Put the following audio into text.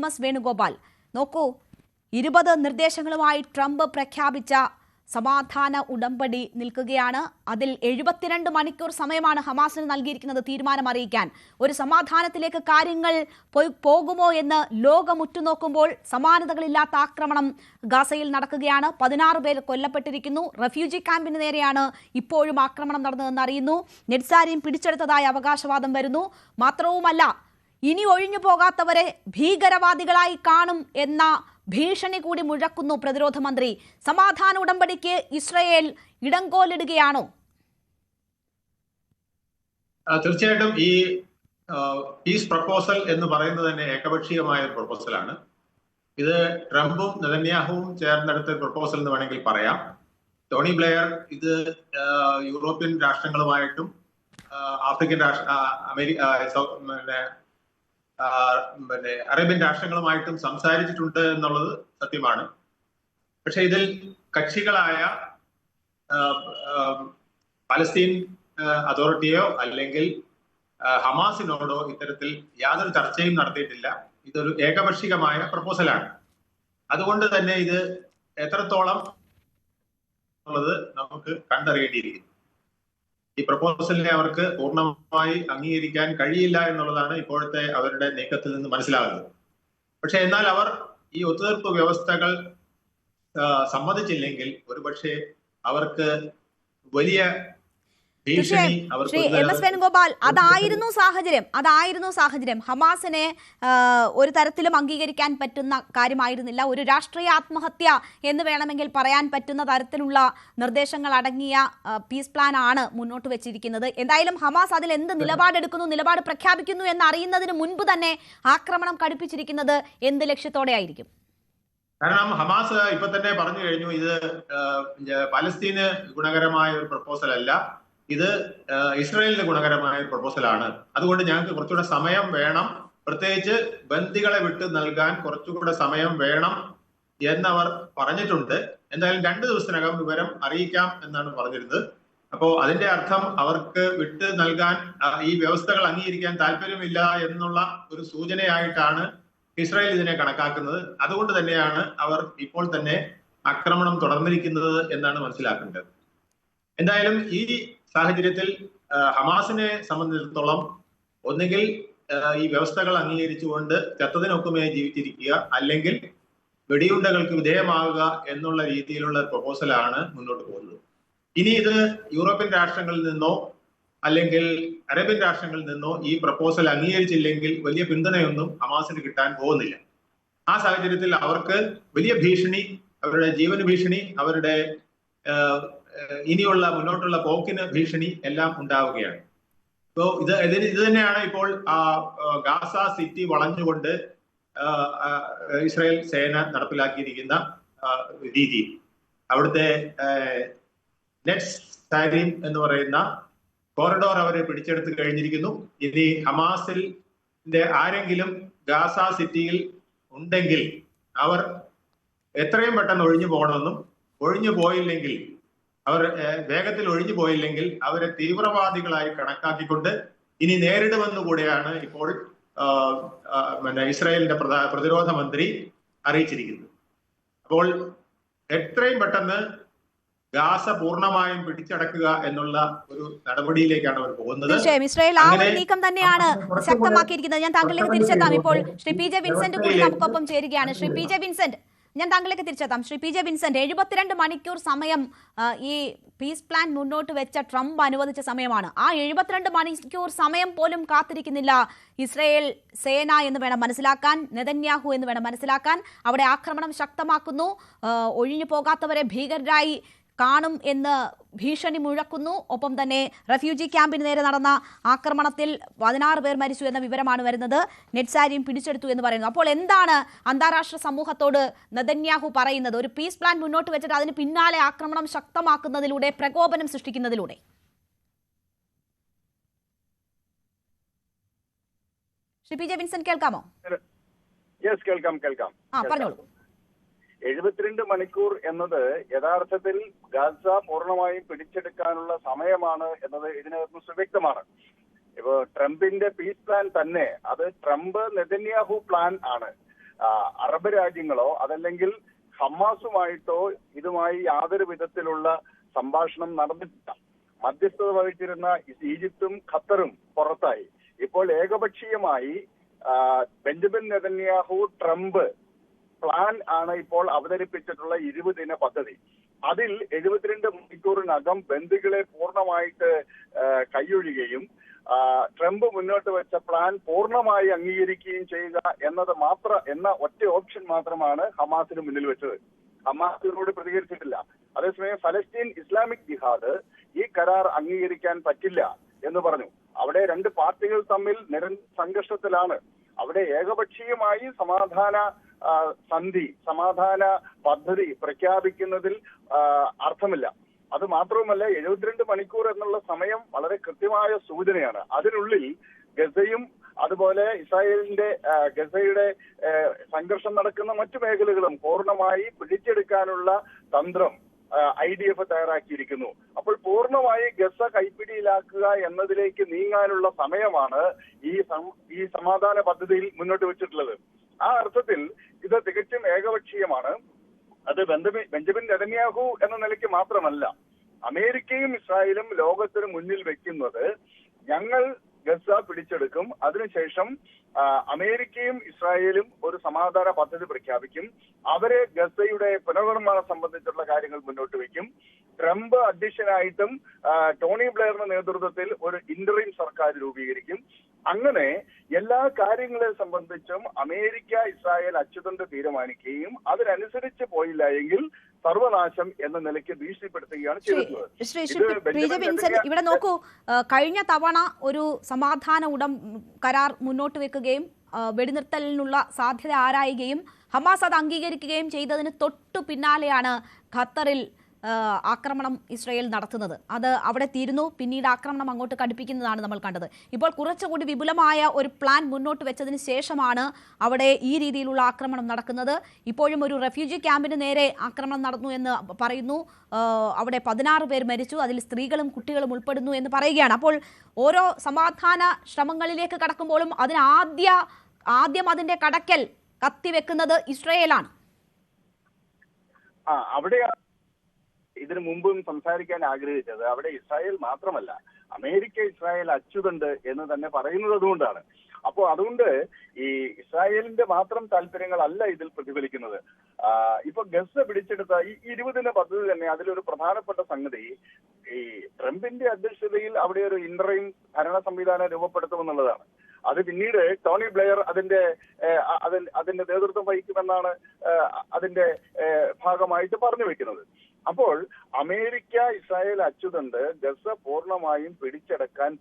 S Venugopal, നോക്കൂ, 20 നിർദ്ദേശങ്ങളുമായി Trump പ്രഖ്യാപിച്ച സമാധാന ഉടമ്പടി നിൽക്കുകയാണ്. അതിൽ 72 മണിക്കൂർ സമയമാണ് ഹമാസിന് നൽകിയിരിക്കുന്നത് തീരുമാനം അറിയിക്കാൻ. ഒരു സമാധാനത്തിലേക്ക് കാര്യങ്ങൾ പോകുമോ എന്ന് ലോകം ഉറ്റുനോക്കുമ്പോൾ സമാനതകളില്ലാത്ത ആക്രമണം ഗാസയിൽ നടക്കുകയാണ്. 16 പേർ കൊല്ലപ്പെട്ടിരിക്കുന്നു. റെഫ്യൂജി ക്യാമ്പിന് നേരെയാണ് ഇപ്പോഴും ആക്രമണം നടന്നതെന്ന് അറിയുന്നു. നെറ്റ്സാരിയും പിടിച്ചെടുത്തതായി അവകാശവാദം വരുന്നു. മാത്രവുമല്ല, ഇനി ഒഴിഞ്ഞു പോകാത്തവരെ ഭീകരവാദികളായി കാണും എന്ന ഭീഷണി കൂടി മുഴക്കുന്നു പ്രതിരോധ മന്ത്രി. സമാധാന ഉടമ്പടിക്ക് ഇസ്രയേൽ ഇടങ്കോലിടുകയാണോ? തീർച്ചയായിട്ടും ഈ പീസ് പ്രപ്പോസൽ എന്ന് പറയുന്നത് തന്നെ ഏകപക്ഷീയമായ ഒരു പ്രപ്പോസലാണ്. ഇത് ട്രംപും നെതന്യാഹുവും ചേർന്നെടുത്ത പ്രപ്പോസൽ എന്ന് വേണമെങ്കിൽ പറയാം. ടോണി ബ്ലെയർ ഇത് യൂറോപ്യൻ രാഷ്ട്രങ്ങളുമായിട്ടും ആഫ്രിക്കൻ അറേബ്യൻ രാഷ്ട്രങ്ങളുമായിട്ടും സംസാരിച്ചിട്ടുണ്ട് എന്നുള്ളത് സത്യമാണ്. പക്ഷെ ഇതിൽ കക്ഷികളായ പലസ്തീൻ അതോറിറ്റിയോ അല്ലെങ്കിൽ ഹമാസിനോടോ ഇത്തരത്തിൽ യാതൊരു ചർച്ചയും നടത്തിയിട്ടില്ല. ഇതൊരു ഏകപക്ഷീയമായ പ്രപ്പോസലാണ്. അതുകൊണ്ട് തന്നെ ഇത് എത്രത്തോളം ഉള്ളത് നമുക്ക് കണ്ടറിയേണ്ടിയിരിക്കുന്നു. ഈ പ്രപ്പോസലിനെ അവർക്ക് പൂർണ്ണമായി അംഗീകരിക്കാൻ കഴിയില്ല എന്നുള്ളതാണ് ഇപ്പോഴത്തെ അവരുടെ നീക്കത്തിൽ നിന്ന് മനസ്സിലാകുന്നത്. പക്ഷെ എന്നാൽ അവർ ഈ ഒത്തുതീർപ്പ് വ്യവസ്ഥകൾ സമ്മതിച്ചില്ലെങ്കിൽ ഒരുപക്ഷെ അവർക്ക് വലിയ ശ്രീ എം എസ് വേണുഗോപാൽ, അതായിരുന്നു സാഹചര്യം. ഹമാസിനെ ഒരു തരത്തിലും അംഗീകരിക്കാൻ പറ്റുന്ന കാര്യമായിരുന്നില്ല. ഒരു രാഷ്ട്രീയ ആത്മഹത്യ എന്ന് വേണമെങ്കിൽ പറയാൻ പറ്റുന്ന തരത്തിലുള്ള നിർദ്ദേശങ്ങൾ അടങ്ങിയ പീസ് പ്ലാൻ ആണ് മുന്നോട്ട് വെച്ചിരിക്കുന്നത്. എന്തായാലും ഹമാസ് അതിൽ എന്ത് നിലപാടെടുക്കുന്നു, നിലപാട് പ്രഖ്യാപിക്കുന്നു എന്നറിയുന്നതിന് മുൻപ് തന്നെ ആക്രമണം കടുപ്പിച്ചിരിക്കുന്നത് എന്ത് ലക്ഷ്യത്തോടെ ആയിരിക്കും? കാരണം ഹമാസ് ഇപ്പൊ തന്നെ പറഞ്ഞു കഴിഞ്ഞു, ഇത് പലസ്തീന് ഗുണകരമായ ഒരു പ്രപ്പോസൽ അല്ല, ഇത് ഇസ്രായേലിന് ഗുണകരമായ ഒരു പ്രപ്പോസലാണ്. അതുകൊണ്ട് ഞങ്ങൾക്ക് കുറച്ചുകൂടെ സമയം വേണം, പ്രത്യേകിച്ച് ബന്ദികളെ വിട്ട് നൽകാൻ കുറച്ചുകൂടെ സമയം വേണം എന്നവർ പറഞ്ഞിട്ടുണ്ട്. എന്തായാലും 2 ദിവസത്തിനകം വിവരം അറിയിക്കാം എന്നാണ് പറഞ്ഞിരുന്നത്. അപ്പോ അതിന്റെ അർത്ഥം അവർക്ക് വിട്ട് നൽകാൻ ഈ വ്യവസ്ഥകൾ അംഗീകരിക്കാൻ താല്പര്യമില്ല എന്നുള്ള ഒരു സൂചനയായിട്ടാണ് ഇസ്രായേൽ ഇതിനെ കണക്കാക്കുന്നത്. അതുകൊണ്ട് തന്നെയാണ് അവർ ഇപ്പോൾ തന്നെ ആക്രമണം തുടർന്നിരിക്കുന്നത് എന്നാണ് മനസ്സിലാക്കേണ്ടത്. എന്തായാലും ഈ സാഹചര്യത്തിൽ ഹമാസിനെ സംബന്ധിച്ചിടത്തോളം ഒന്നുകിൽ ഈ വ്യവസ്ഥകൾ അംഗീകരിച്ചുകൊണ്ട് ചത്തതിനൊക്കുമേ ജീവിച്ചിരിക്കുക, അല്ലെങ്കിൽ വെടിയുണ്ടകൾക്ക് വിധേയമാവുക എന്നുള്ള രീതിയിലുള്ള പ്രപ്പോസലാണ് മുന്നോട്ട് പോകുന്നത്. ഇനി ഇത് യൂറോപ്യൻ രാഷ്ട്രങ്ങളിൽ നിന്നോ അല്ലെങ്കിൽ അറേബ്യൻ രാഷ്ട്രങ്ങളിൽ നിന്നോ ഈ പ്രപ്പോസൽ അംഗീകരിച്ചില്ലെങ്കിൽ വലിയ പിന്തുണയൊന്നും ഹമാസിന് കിട്ടാൻ പോകുന്നില്ല. ആ സാഹചര്യത്തിൽ അവർക്ക് വലിയ ഭീഷണി, അവരുടെ ജീവന് ഭീഷണി, അവരുടെ ഇനിയുള്ള മുന്നോട്ടുള്ള പോക്കിന് ഭീഷണി എല്ലാം ഉണ്ടാവുകയാണ്. സോ ഇത് തന്നെയാണ് ഇപ്പോൾ ഗാസ സിറ്റി വളഞ്ഞുകൊണ്ട് ഇസ്രായേൽ സേന നടപ്പിലാക്കിയിരിക്കുന്ന രീതി. അവിടുത്തെ നെറ്റ്സാരിം എന്ന് പറയുന്ന കോറിഡോർ അവരെ പിടിച്ചെടുത്ത് കഴിഞ്ഞിരിക്കുന്നു. ഇനി ഹമാസിന്റെ ആരെങ്കിലും ഗാസ സിറ്റിയിൽ ഉണ്ടെങ്കിൽ അവർ എത്രയും പെട്ടെന്ന് ഒഴിഞ്ഞു പോകണമെന്നും, ഒഴിഞ്ഞു പോയില്ലെങ്കിൽ അവർ വേഗത്തിൽ ഒഴിഞ്ഞു പോയില്ലെങ്കിൽ അവരെ തീവ്രവാദികളായി കണക്കാക്കിക്കൊണ്ട് ഇനി നേരിടുമെന്നുകൂടെയാണ് ഇപ്പോൾ ഇസ്രായേലിന്റെ പ്രതിരോധ മന്ത്രി അറിയിച്ചിരിക്കുന്നത്. അപ്പോൾ എത്രയും പെട്ടെന്ന് ഗാസ പൂർണ്ണമായും പിടിച്ചടക്കുക എന്നുള്ള ഒരു നടപടിയിലേക്കാണ് അവർ പോകുന്നത്. തീർച്ചയായും ഇസ്രായേൽ ആ ഒരു നീക്കം തന്നെയാണ് ശക്തമാക്കിയിരിക്കുന്നത്. ഞാൻ താങ്കളിലേക്ക് തിരിച്ചെത്താം. ഇപ്പോൾ ശ്രീ പി ജെ വിൻസെന്റ് കൂടി നമുക്കൊപ്പം ചേരുകയാണ്. ശ്രീ പി ജെ വിൻസെന്റ്, ഞാൻ താങ്കളിലേക്ക് തിരിച്ചെത്താം. ശ്രീ പി ജെ വിൻസെന്റ്, 72 മണിക്കൂർ സമയം ഈ പീസ് പ്ലാൻ മുന്നോട്ട് വെച്ച ട്രംപ് അനുവദിച്ച സമയമാണ്. ആ 72 മണിക്കൂർ സമയം പോലും കാത്തിരിക്കുന്നില്ല ഇസ്രായേൽ സേന എന്ന് വേണം മനസ്സിലാക്കാൻ, നെതന്യാഹു എന്ന് വേണം മനസ്സിലാക്കാൻ. അവിടെ ആക്രമണം ശക്തമാക്കുന്നു, ഒഴിഞ്ഞു പോകാത്തവരെ ഭീകരരായി കാണും എന്ന് ഭീഷണി മുഴക്കുന്നു. ഒപ്പം തന്നെ റെഫ്യൂജി ക്യാമ്പിന് നേരെ നടന്ന ആക്രമണത്തിൽ 16 പേർ മരിച്ചു എന്ന വിവരമാണ് വരുന്നത്. നെറ്റ്സാരിയും പിടിച്ചെടുത്തു എന്ന് പറയുന്നു. അപ്പോൾ എന്താണ് അന്താരാഷ്ട്ര സമൂഹത്തോട് നെതന്യാഹു പറയുന്നത്? ഒരു പീസ് പ്ലാൻ മുന്നോട്ട് വെച്ചിട്ട് അതിന് പിന്നാലെ ആക്രമണം ശക്തമാക്കുന്നതിലൂടെ, പ്രകോപനം സൃഷ്ടിക്കുന്നതിലൂടെ. ശ്രീ പി ജെ വിൻസെന്റ്, കേൾക്കാമോ? കേൾക്കാം. പറഞ്ഞോളൂ. 72 മണിക്കൂർ എന്നത് യഥാർത്ഥത്തിൽ ഗാസ പൂർണ്ണമായും പിടിച്ചെടുക്കാനുള്ള സമയമാണ് എന്നത് ഇതിനകത്ത് സുവ്യക്തമാണ്. ഇപ്പോ ട്രംപിന്റെ പീസ് പ്ലാൻ തന്നെ അത് ട്രംപ് നെതന്യാഹു പ്ലാൻ ആണ്. അറബ് രാജ്യങ്ങളോ അതല്ലെങ്കിൽ ഹമാസുമായിട്ടോ ഇതുമായി യാതൊരു വിധത്തിലുള്ള സംഭാഷണം നടന്നിട്ടില്ല. മധ്യസ്ഥത വഹിച്ചിരുന്ന ഈജിപ്തും ഖത്തറും പുറത്തായി. ഇപ്പോൾ ഏകപക്ഷീയമായി ബെഞ്ചമിൻ നെതന്യാഹു ട്രംപ് പ്ലാൻ ആണ് ഇപ്പോൾ അവതരിപ്പിച്ചിട്ടുള്ള 20 ദിന പദ്ധതി. അതിൽ 72 മണിക്കൂറിനകം ബന്ദികളെ പൂർണ്ണമായിട്ട് കൈയൊഴിയുകയും ട്രംപ് മുന്നോട്ട് വെച്ച പ്ലാൻ പൂർണ്ണമായി അംഗീകരിക്കുകയും ചെയ്യുക എന്ന ഒറ്റ ഓപ്ഷൻ മാത്രമാണ് ഹമാസിന് മുന്നിൽ വെച്ചത്. ഹമാസ് ഇതിനോട് പ്രതികരിച്ചിട്ടില്ല. അതേസമയം ഫലസ്തീൻ ഇസ്ലാമിക് ജിഹാദ് ഈ കരാർ അംഗീകരിക്കാൻ പറ്റില്ല എന്ന് പറഞ്ഞു. അവിടെ രണ്ട് പാർട്ടികൾ തമ്മിൽ നിരന്തര സംഘർഷത്തിലാണ്. അവിടെ ഏകപക്ഷീയമായി സമാധാന പദ്ധതി പ്രഖ്യാപിക്കുന്നതിൽ അർത്ഥമില്ല. അത് മാത്രവുമല്ല, 72 മണിക്കൂർ എന്നുള്ള സമയം വളരെ കൃത്യമായ സൂചനയാണ്. അതിനുള്ളിൽ ഗസയും അതുപോലെ ഗസയുടെ സംഘർഷം നടക്കുന്ന മറ്റു മേഖലകളും പൂർണ്ണമായി പിടിച്ചെടുക്കാനുള്ള തന്ത്രം IDF തയ്യാറാക്കിയിരിക്കുന്നു. അപ്പോൾ പൂർണ്ണമായി ഗസ കൈപ്പിടിയിലാക്കുക എന്നതിലേക്ക് നീങ്ങാനുള്ള സമയമാണ് ഈ സമാധാന പദ്ധതിയിൽ മുന്നോട്ട് വെച്ചിട്ടുള്ളത്. ആ അർത്ഥത്തിൽ ഇത് തികച്ചും ഏകപക്ഷീയമാണ്. അത് ബെഞ്ചമിൻ നെതന്യാഹു എന്ന നിലയ്ക്ക് മാത്രമല്ല, അമേരിക്കയും ഇസ്രായേലും ലോകത്തിന് മുന്നിൽ വെക്കുന്നത് ഞങ്ങൾ ഗസ പിടിച്ചെടുക്കും, അതിനുശേഷം അമേരിക്കയും ഇസ്രായേലും ഒരു സമാധാന പദ്ധതി പ്രഖ്യാപിക്കും, അവരെ ഗസയുടെ പുനർനിർമ്മാണം സംബന്ധിച്ചുള്ള കാര്യങ്ങൾ മുന്നോട്ട് വയ്ക്കും, ട്രംപ് അധ്യക്ഷനായിട്ടും ടോണി ബ്ലെയറിന്റെ നേതൃത്വത്തിൽ ഒരു ഇന്ററിം സർക്കാർ രൂപീകരിക്കും. അങ്ങനെ എല്ലാ കാര്യങ്ങളെ സംബന്ധിച്ചും അമേരിക്ക ഇസ്രായേൽ അച്ചുതണ്ട് തീരുമാനിക്കുകയും അതിനനുസരിച്ച് പോയില്ല എങ്കിൽ സർവനാശം എന്ന നിലയ്ക്ക് ഭീഷണിപ്പെടുത്തുകയാണ് ചെയ്തിട്ടുള്ളത്. ഇവിടെ നോക്കൂ, കഴിഞ്ഞ തവണ ഒരു സമാധാന കരാർ മുന്നോട്ട് വെക്കുകയും വെടിനിർത്തലിനുള്ള സാധ്യത ആരായുകയും ഹമാസ് അത് അംഗീകരിക്കുകയും ചെയ്തതിന് തൊട്ടു പിന്നാലെയാണ് ഖത്തറിൽ ആക്രമണം ഇസ്രായേൽ നടത്തുന്നത്. അത് അവിടെ തീരുന്നു, പിന്നീട് ആക്രമണം അങ്ങോട്ട് കടുപ്പിക്കുന്നതാണ് നമ്മൾ കണ്ടത്. ഇപ്പോൾ കുറച്ചുകൂടി വിപുലമായ ഒരു പ്ലാൻ മുന്നോട്ട് വെച്ചതിന് ശേഷമാണ് അവിടെ ഈ രീതിയിലുള്ള ആക്രമണം നടക്കുന്നത്. ഇപ്പോഴും ഒരു റെഫ്യൂജി ക്യാമ്പിന് നേരെ ആക്രമണം നടന്നു എന്ന് പറയുന്നു. അവിടെ 16 പേർ മരിച്ചു, അതിൽ സ്ത്രീകളും കുട്ടികളും ഉൾപ്പെടുന്നു എന്ന് പറയുകയാണ്. അപ്പോൾ ഓരോ സമാധാന ശ്രമങ്ങളിലേക്ക് കടക്കുമ്പോഴും ആദ്യം അതിന്റെ കടക്കൽ കത്തിവെക്കുന്നത് ഇസ്രായേലാണ്. അവിടെയാണ് ഇതിനു മുമ്പും സംസാരിക്കാൻ ആഗ്രഹിച്ചത്. അവിടെ ഇസ്രായേൽ മാത്രമല്ല, അമേരിക്ക ഇസ്രായേൽ അച്ചുതണ്ട് എന്ന് തന്നെ പറയുന്നത് അതുകൊണ്ടാണ്. അപ്പോൾ അതുകൊണ്ട് ഈ ഇസ്രായേലിന്റെ മാത്രം താല്പര്യങ്ങളല്ല ഇതിൽ പ്രതിഫലിക്കുന്നത്. ഇപ്പൊ ഗസ പിടിച്ചെടുത്ത ഈ 20 ദിന പദ്ധതി തന്നെ അതിലൊരു പ്രധാനപ്പെട്ട സംഗതി ഈ ട്രംപിന്റെ അധ്യക്ഷതയിൽ അവിടെ ഒരു ഇന്ററിം ഭരണ സംവിധാനം രൂപപ്പെടുത്തുമെന്നുള്ളതാണ്. അത് പിന്നീട് ടോണി ബ്ലെയർ അതിന്റെ നേതൃത്വം വഹിക്കുമെന്നാണ് അതിന്റെ ഭാഗമായിട്ട് പറഞ്ഞു വെക്കുന്നത്. അപ്പോൾ അമേരിക്ക ഇസ്രായേൽ അച്ചുതണ്ട് ഗസ പൂർണ്ണമായും പിടിച്ചെടുക്കാൻ